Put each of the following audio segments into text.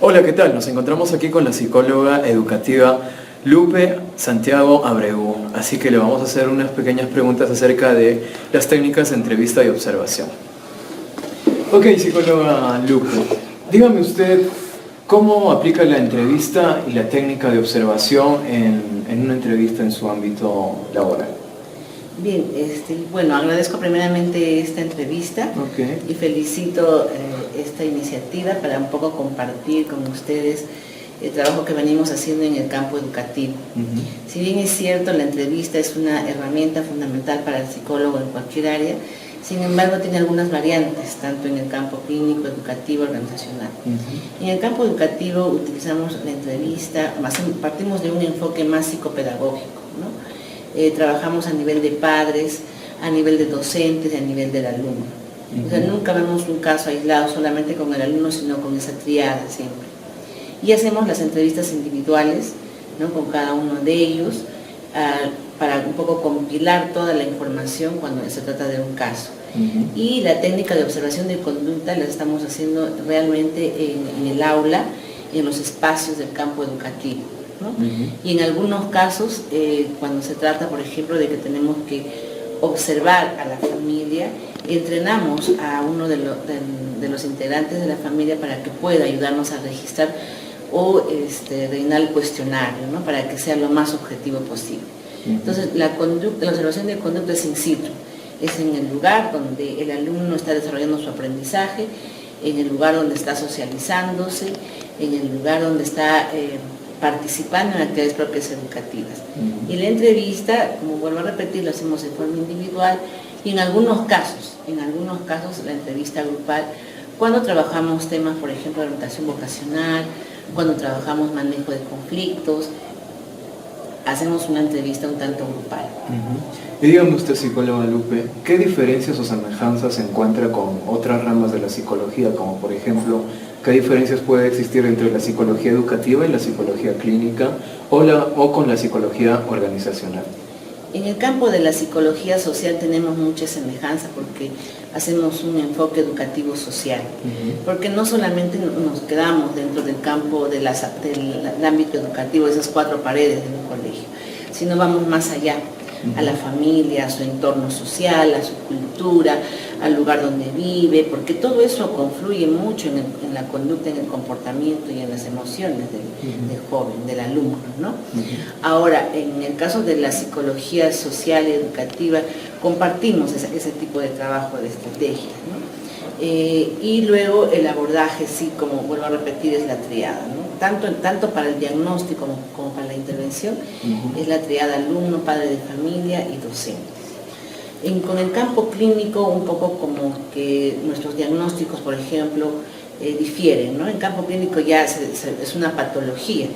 Hola, ¿qué tal? Nos encontramos aquí con la psicóloga educativa Lupe Santiago Abreu, así que le vamos a hacer unas pequeñas preguntas acerca de las técnicas de entrevista y observación. Ok, psicóloga Lupe, dígame usted cómo aplica la entrevista y la técnica de observación en una entrevista en su ámbito laboral. Bien, bueno, agradezco primeramente esta entrevista y felicito esta iniciativa para un poco compartir con ustedes el trabajo que venimos haciendo en el campo educativo. Si bien es cierto, la entrevista es una herramienta fundamental para el psicólogo en cualquier área, sin embargo tiene algunas variantes, tanto en el campo clínico, educativo, organizacional. En el campo educativo utilizamos la entrevista, partimos de un enfoque más psicopedagógico, ¿no? Trabajamos a nivel de padres, a nivel de docentes y a nivel del alumno. O sea, nunca vemos un caso aislado solamente con el alumno, sino con esa triada siempre. Y hacemos las entrevistas individuales, ¿no?, con cada uno de ellos, para un poco compilar toda la información cuando se trata de un caso. Y la técnica de observación de conducta la estamos haciendo realmente en el aula, en los espacios del campo educativo, ¿no? Y en algunos casos, cuando se trata, por ejemplo, de que tenemos que observar a la familia, entrenamos a uno de los integrantes de la familia para que pueda ayudarnos a registrar o rellenar el cuestionario, ¿no?, para que sea lo más objetivo posible. Entonces, la observación de conducta es in situ, es en el lugar donde el alumno está desarrollando su aprendizaje, en el lugar donde está socializándose, en el lugar donde está participando en actividades propias educativas. Y la entrevista, como vuelvo a repetir, lo hacemos de forma individual y en algunos casos la entrevista grupal, cuando trabajamos temas, por ejemplo, de orientación vocacional, cuando trabajamos manejo de conflictos, hacemos una entrevista un tanto grupal. Y dígame usted, psicóloga Lupe, ¿qué diferencias o semejanzas se encuentra con otras ramas de la psicología, como por ejemplo, qué diferencias puede existir entre la psicología educativa y la psicología clínica o con la psicología organizacional? En el campo de la psicología social tenemos mucha semejanza porque hacemos un enfoque educativo social, porque no solamente nos quedamos dentro del campo del ámbito educativo, de esas cuatro paredes de un colegio, sino vamos más allá, a la familia, a su entorno social, a su cultura, al lugar donde vive, porque todo eso confluye mucho en la conducta, en el comportamiento y en las emociones del joven, del alumno, ¿no? Ahora, en el caso de la psicología social y educativa, compartimos ese tipo de trabajo, de estrategias, ¿no? Y luego el abordaje, sí, como vuelvo a repetir, es la triada, ¿no? Tanto para el diagnóstico como para la intervención, es la triada alumno, padre de familia y docentes. Con el campo clínico, un poco como que nuestros diagnósticos, por ejemplo, difieren, ¿no? En campo clínico ya es una patología,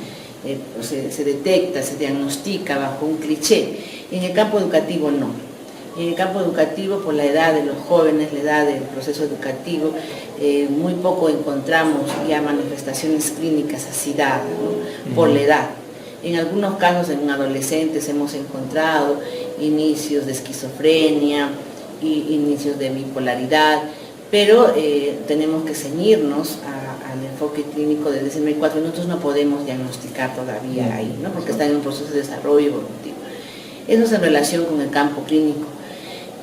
se detecta, se diagnostica bajo un cliché. En el campo educativo no. En el campo educativo, por la edad de los jóvenes, la edad del proceso educativo, muy poco encontramos ya manifestaciones clínicas así dadas, ¿no?, por la edad. En algunos casos, en adolescentes hemos encontrado inicios de esquizofrenia, inicios de bipolaridad, pero tenemos que ceñirnos al enfoque clínico del DSM-4. Nosotros no podemos diagnosticar todavía ahí, ¿no?, porque está en un proceso de desarrollo evolutivo. Eso es en relación con el campo clínico.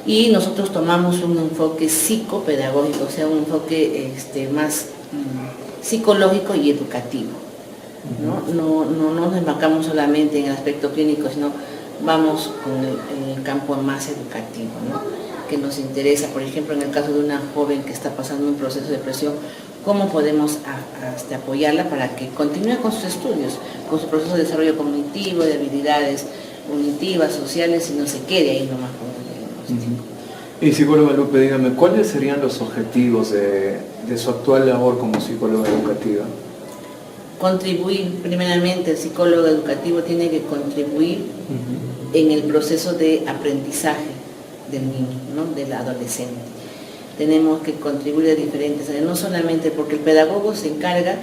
Y nosotros tomamos un enfoque psicopedagógico, o sea, un enfoque más psicológico y educativo, ¿no? No nos embarcamos solamente en el aspecto clínico, sino vamos con el campo más educativo, ¿no?, que nos interesa. Por ejemplo, en el caso de una joven que está pasando un proceso de depresión, ¿cómo podemos apoyarla para que continúe con sus estudios, con su proceso de desarrollo cognitivo, de habilidades cognitivas, sociales, y no se quede ahí nomás con el diagnóstico? Y psicóloga Lupe, dígame, ¿cuáles serían los objetivos de su actual labor como psicóloga educativa? Contribuir, primeramente, el psicólogo educativo tiene que contribuir en el proceso de aprendizaje del niño, ¿no?, del adolescente. Tenemos que contribuir de diferentes áreas, no solamente porque el pedagogo se encarga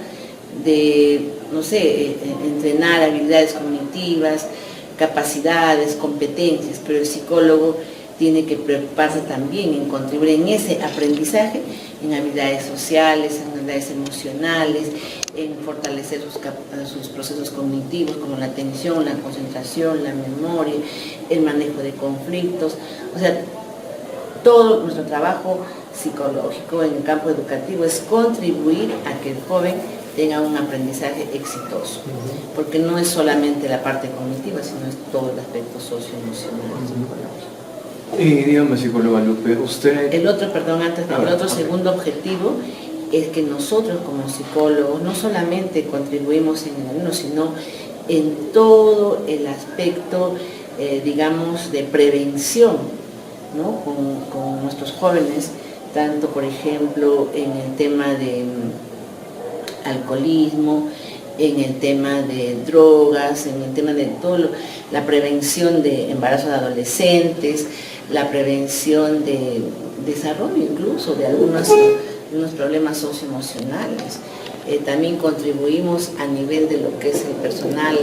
de, no sé, entrenar habilidades cognitivas, capacidades, competencias, pero el psicólogo tiene que preocuparse también en contribuir en ese aprendizaje, en habilidades sociales, en habilidades emocionales, en fortalecer sus procesos cognitivos como la atención, la concentración, la memoria, el manejo de conflictos. O sea, todo nuestro trabajo psicológico en el campo educativo es contribuir a que el joven tenga un aprendizaje exitoso, porque no es solamente la parte cognitiva, sino es todo el aspecto socioemocional y psicológico. Y dígame, psicóloga Lupe, usted... El otro segundo objetivo es que nosotros como psicólogos no solamente contribuimos en el alumno, sino en todo el aspecto, digamos, de prevención, ¿no? con nuestros jóvenes, tanto por ejemplo en el tema de alcoholismo, en el tema de drogas, en el tema de todo la prevención de embarazos de adolescentes, la prevención de desarrollo incluso de unos problemas socioemocionales. También contribuimos a nivel de lo que es el personal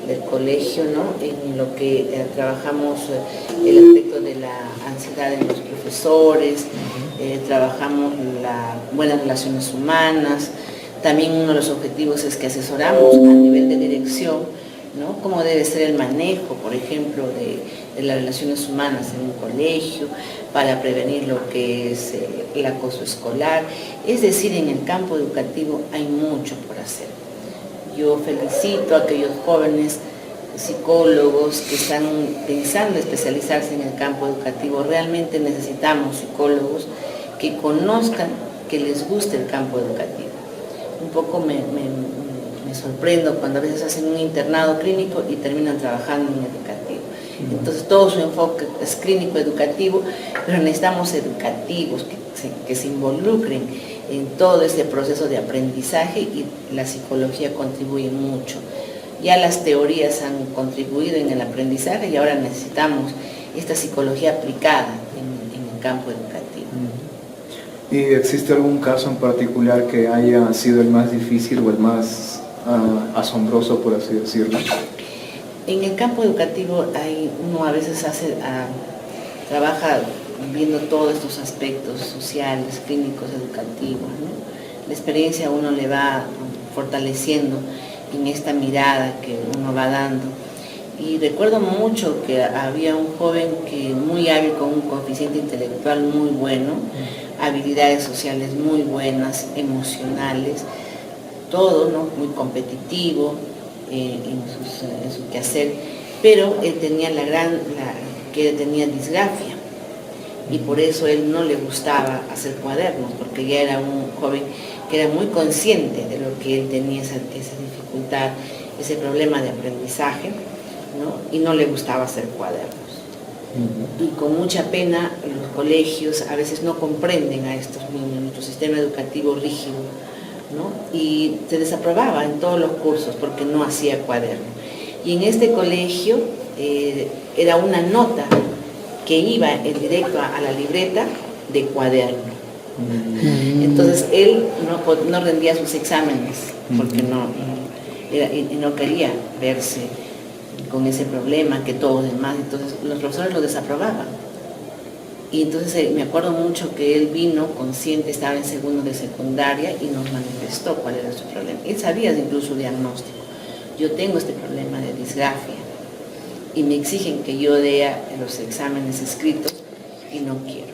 del colegio, ¿no? En lo que trabajamos el aspecto de la ansiedad en los profesores, trabajamos las buenas relaciones humanas. También uno de los objetivos es que asesoramos a nivel de dirección, ¿no? Cómo debe ser el manejo, por ejemplo, de las relaciones humanas en un colegio, para prevenir lo que es el acoso escolar. Es decir, en el campo educativo hay mucho por hacer. Yo felicito a aquellos jóvenes psicólogos que están pensando especializarse en el campo educativo. Realmente necesitamos psicólogos que conozcan, que les guste el campo educativo. Un poco me sorprendo cuando a veces hacen un internado clínico y terminan trabajando en educativo. Entonces todo su enfoque es clínico educativo, pero necesitamos educativos que se involucren en todo ese proceso de aprendizaje, y la psicología contribuye mucho. Ya las teorías han contribuido en el aprendizaje y ahora necesitamos esta psicología aplicada en el campo educativo. ¿Y existe algún caso en particular que haya sido el más difícil o el más asombroso, por así decirlo? En el campo educativo uno a veces trabaja viendo todos estos aspectos sociales, clínicos, educativos, ¿no? La experiencia a uno le va fortaleciendo en esta mirada que uno va dando. Y recuerdo mucho que había un joven que muy hábil, con un coeficiente intelectual muy bueno, habilidades sociales muy buenas, emocionales, todo, ¿no? Muy competitivo en su quehacer, pero él tenía tenía disgrafia, y por eso él no le gustaba hacer cuadernos, porque ya era un joven que era muy consciente de lo que él tenía, esa dificultad, ese problema de aprendizaje, ¿no? Y no le gustaba hacer cuadernos. Y con mucha pena los colegios a veces no comprenden a estos niños, nuestro sistema educativo rígido, ¿no? Y se desaprobaba en todos los cursos porque no hacía cuaderno. Y en este colegio era una nota que iba en directo a la libreta de cuaderno. Entonces él no rendía sus exámenes porque no quería verse con ese problema que todos los demás. Entonces los profesores lo desaprobaban. Y entonces me acuerdo mucho que él vino consciente, estaba en segundo de secundaria, y nos manifestó cuál era su problema. Él sabía incluso su diagnóstico. Yo tengo este problema de disgrafia y me exigen que yo dé los exámenes escritos y no quiero.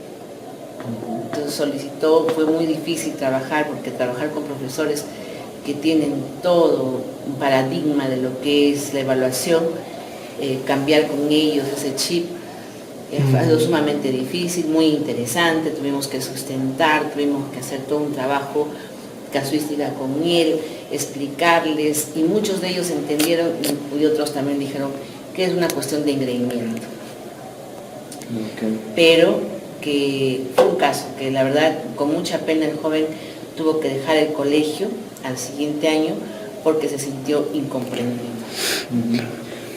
Entonces solicitó, fue muy difícil trabajar, porque trabajar con profesores que tienen todo un paradigma de lo que es la evaluación, cambiar con ellos ese chip, ha sido sumamente difícil, muy interesante. Tuvimos que sustentar, tuvimos que hacer todo un trabajo casuística con él, explicarles, y muchos de ellos entendieron, y otros también dijeron que es una cuestión de engreimiento. Pero que fue un caso que la verdad con mucha pena el joven tuvo que dejar el colegio al siguiente año porque se sintió incomprendido.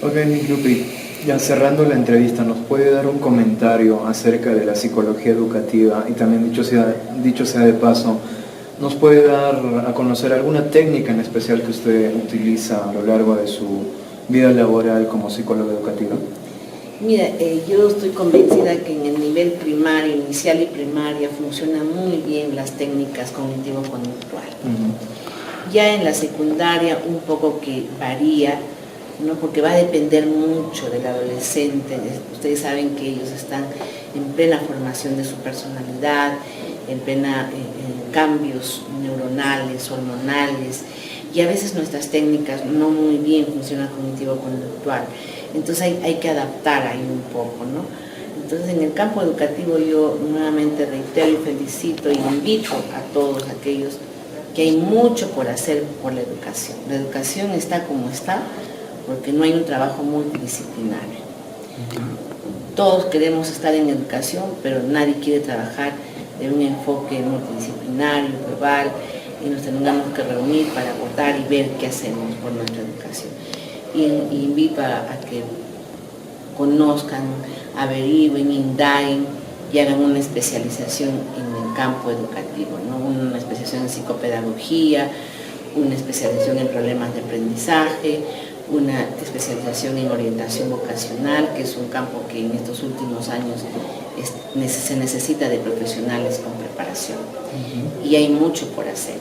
Ok, Lupi, ya cerrando la entrevista, ¿nos puede dar un comentario acerca de la psicología educativa? Y también, dicho sea de paso, ¿nos puede dar a conocer alguna técnica en especial que usted utiliza a lo largo de su vida laboral como psicóloga educativa? Mira, yo estoy convencida que en el nivel primario, inicial y primaria, funcionan muy bien las técnicas cognitivo-conductuales. Ya en la secundaria un poco que varía, ¿no? Porque va a depender mucho del adolescente. Ustedes saben que ellos están en plena formación de su personalidad, en plena cambios neuronales, hormonales, y a veces nuestras técnicas no muy bien funcionan cognitivo-conductual. Entonces hay que adaptar ahí un poco, ¿no? Entonces en el campo educativo yo nuevamente reitero y felicito y invito a todos aquellos que hay mucho por hacer por la educación. La educación está como está porque no hay un trabajo multidisciplinario. Todos queremos estar en educación, pero nadie quiere trabajar de un enfoque multidisciplinario, global, y nos tengamos que reunir para votar y ver qué hacemos por nuestra educación. Y invito a que conozcan, averigüen, indaguen y hagan una especialización en el campo educativo, ¿no? Una especialización en psicopedagogía, una especialización en problemas de aprendizaje, una especialización en orientación vocacional, que es un campo que en estos últimos años se necesita de profesionales con preparación. Y hay mucho por hacer.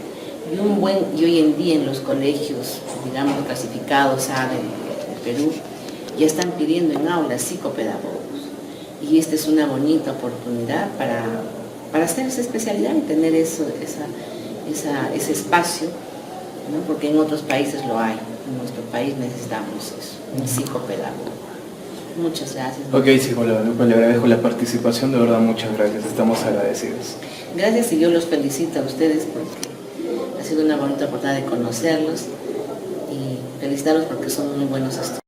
Y hoy en día en los colegios, digamos, clasificados A de Perú, ya están pidiendo en aulas psicopedagogos. Y esta es una bonita oportunidad para hacer esa especialidad y tener ese espacio, ¿no? Porque en otros países lo hay. En nuestro país necesitamos eso, un psicopedagogo. Muchas gracias. Ok, psicóloga, le agradezco la participación, de verdad muchas gracias, estamos agradecidos. Gracias y yo los felicito a ustedes porque ha sido una bonita oportunidad de conocerlos y felicitarlos porque son muy buenos estudiantes.